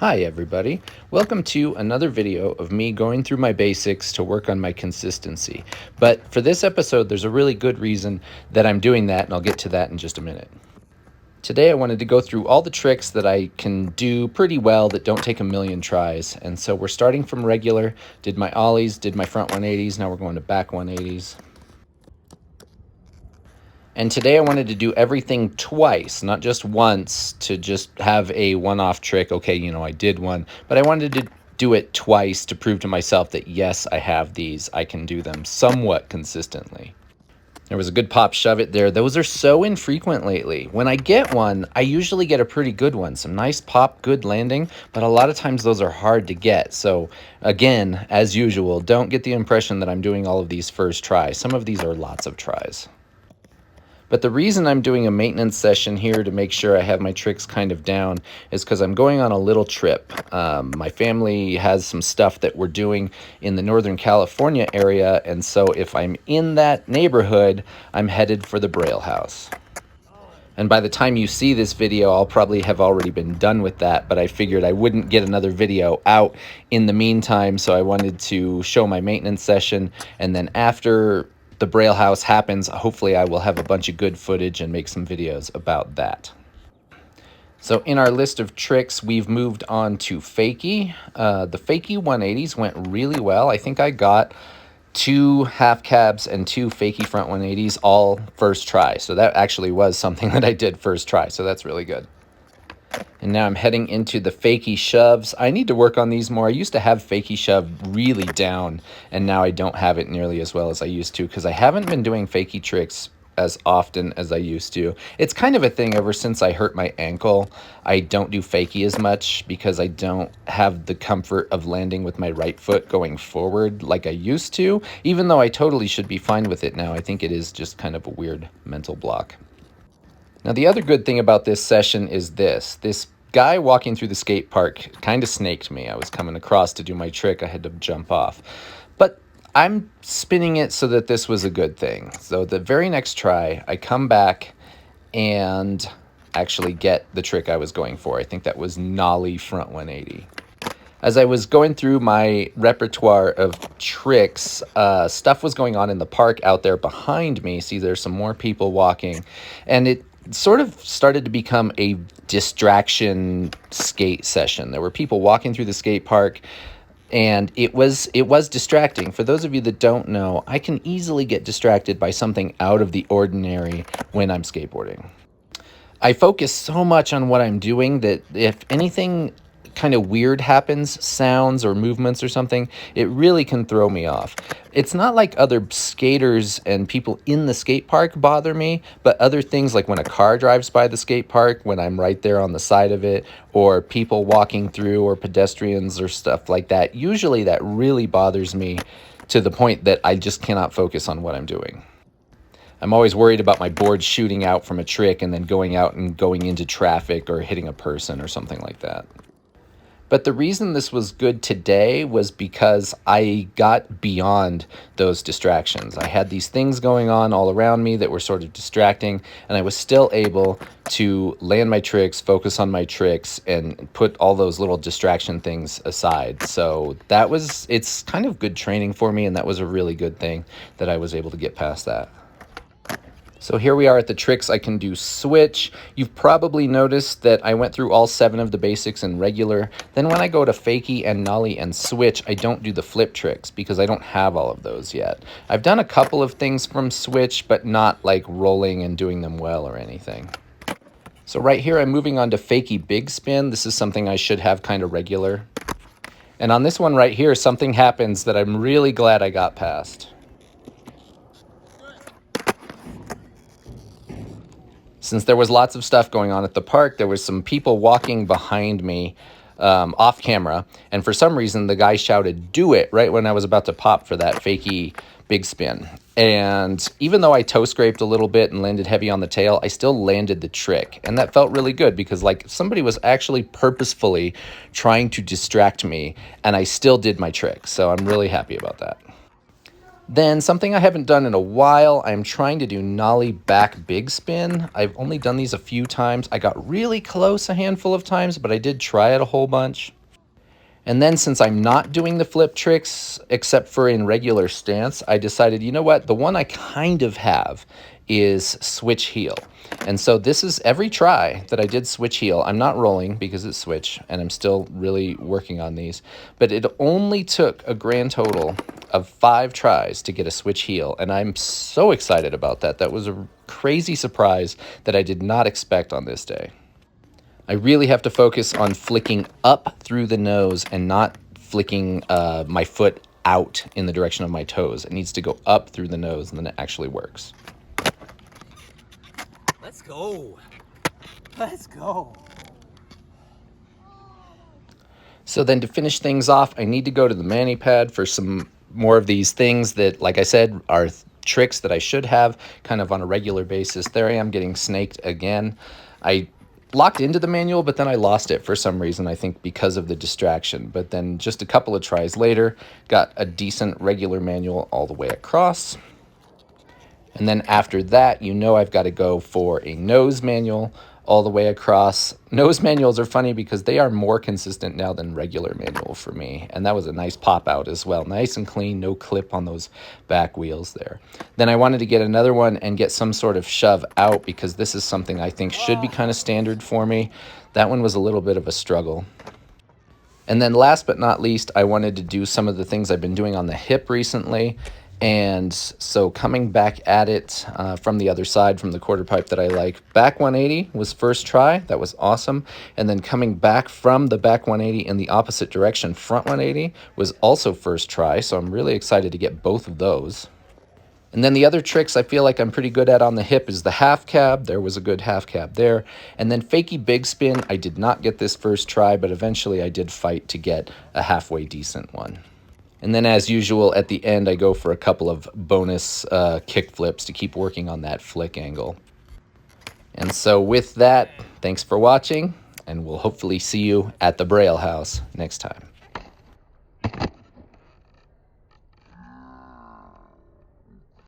Hi everybody, welcome to another video of me going through my basics to work on my consistency. But for this episode, there's a really good reason that I'm doing that, and I'll get to that in just a minute. Today I wanted to go through all the tricks that I can do pretty well that don't take a million tries. And so we're starting from regular, did my ollies, did my front 180s, now we're going to back 180s. And today I wanted to do everything twice, not just once to just have a one-off trick. Okay, I did one, but I wanted to do it twice to prove to myself that yes, I have these. I can do them somewhat consistently. There was a good pop Shuvit there. Those are so infrequent lately. When I get one, I usually get a pretty good one. Some nice pop, good landing, but a lot of times those are hard to get. So again, as usual, don't get the impression that I'm doing all of these first try. Some of these are lots of tries. But the reason I'm doing a maintenance session here to make sure I have my tricks kind of down is because I'm going on a little trip. My family has some stuff that we're doing in the Northern California area, and so if I'm in that neighborhood, I'm headed for the Braille House. And by the time you see this video, I'll probably have already been done with that, but I figured I wouldn't get another video out in the meantime, so I wanted to show my maintenance session, and then after the Braille House happens, hopefully I will have a bunch of good footage and make some videos about that. So in our list of tricks, we've moved on to Fakie. The Fakie 180s went really well. I think I got 2 half cabs and 2 Fakie front 180s all first try. So that actually was something that I did first try, so that's really good. And now I'm heading into the Fakie shoves. I need to work on these more. I used to have Fakie shove really down, and now I don't have it nearly as well as I used to because I haven't been doing Fakie tricks as often as I used to. It's kind of a thing ever since I hurt my ankle. I don't do Fakie as much because I don't have the comfort of landing with my right foot going forward like I used to, even though I totally should be fine with it now. I think it is just kind of a weird mental block. Now, the other good thing about this session is this guy walking through the skate park kind of snaked me. I was coming across to do my trick. I had to jump off. But I'm spinning it so that this was a good thing. So the very next try, I come back and actually get the trick I was going for. I think that was nollie front 180. As I was going through my repertoire of tricks, stuff was going on in the park out there behind me. See, there's some more people walking, and it sort of started to become a distraction skate session. There were people walking through the skate park, and it was distracting. For those of you that don't know, I can easily get distracted by something out of the ordinary when I'm skateboarding. I focus so much on what I'm doing that if anything kind of weird happens, sounds or movements or something, it really can throw me off. It's not like other skaters and people in the skate park bother me, but other things like when a car drives by the skate park, when I'm right there on the side of it, or people walking through, or pedestrians or stuff like that, usually that really bothers me to the point that I just cannot focus on what I'm doing. I'm always worried about my board shooting out from a trick and then going out and going into traffic or hitting a person or something like that. But the reason this was good today was because I got beyond those distractions. I had these things going on all around me that were sort of distracting, and I was still able to land my tricks, focus on my tricks, and put all those little distraction things aside. So it's kind of good training for me, and that was a really good thing that I was able to get past that. So here we are at the tricks I can do switch. You've probably noticed that I went through all 7 of the basics in regular. Then when I go to Fakie and nollie and switch, I don't do the flip tricks because I don't have all of those yet. I've done a couple of things from switch, but not like rolling and doing them well or anything. So right here, I'm moving on to Fakie big spin. This is something I should have kind of regular. And on this one right here, something happens that I'm really glad I got past. Since there was lots of stuff going on at the park, there was some people walking behind me off camera, and for some reason the guy shouted, "Do it," right when I was about to pop for that Fakie big spin. And even though I toe scraped a little bit and landed heavy on the tail, I still landed the trick, and that felt really good because like somebody was actually purposefully trying to distract me, and I still did my trick, so I'm really happy about that. Then something I haven't done in a while, I'm trying to do nollie back big spin. I've only done these a few times. I got really close a handful of times, but I did try it a whole bunch. And then since I'm not doing the flip tricks except for in regular stance, I decided, you know what, the one I kind of have is switch heel. And so this is every try that I did switch heel. I'm not rolling because it's switch, and I'm still really working on these. But it only took a grand total of 5 tries to get a switch heel, and I'm so excited about that. That was a crazy surprise that I did not expect on this day. I really have to focus on flicking up through the nose and not flicking my foot out in the direction of my toes. It needs to go up through the nose, and then it actually works. Let's go. Let's go. So then to finish things off, I need to go to the mani pad for some more of these things that, like I said, are tricks that I should have kind of on a regular basis. There I am getting snaked again. I locked into the manual, but then I lost it for some reason, I think because of the distraction. But then just a couple of tries later, got a decent regular manual all the way across. And then after that, you know I've got to go for a nose manual all the way across. Nose manuals are funny because they are more consistent now than regular manual for me. And that was a nice pop out as well. Nice and clean, no clip on those back wheels there. Then I wanted to get another one and get some sort of shove out because this is something I think should be kind of standard for me. That one was a little bit of a struggle. And then last but not least, I wanted to do some of the things I've been doing on the hip recently. And so coming back at it from the other side, from the quarter pipe that I like, back 180 was first try. That was awesome. And then coming back from the back 180 in the opposite direction, front 180, was also first try. So I'm really excited to get both of those. And then the other tricks I feel like I'm pretty good at on the hip is the half cab. There was a good half cab there. And then fakie big spin. I did not get this first try, but eventually I did fight to get a halfway decent one. And then as usual, at the end, I go for a couple of bonus kick flips to keep working on that flick angle. And so with that, thanks for watching, and we'll hopefully see you at the Braille House next time.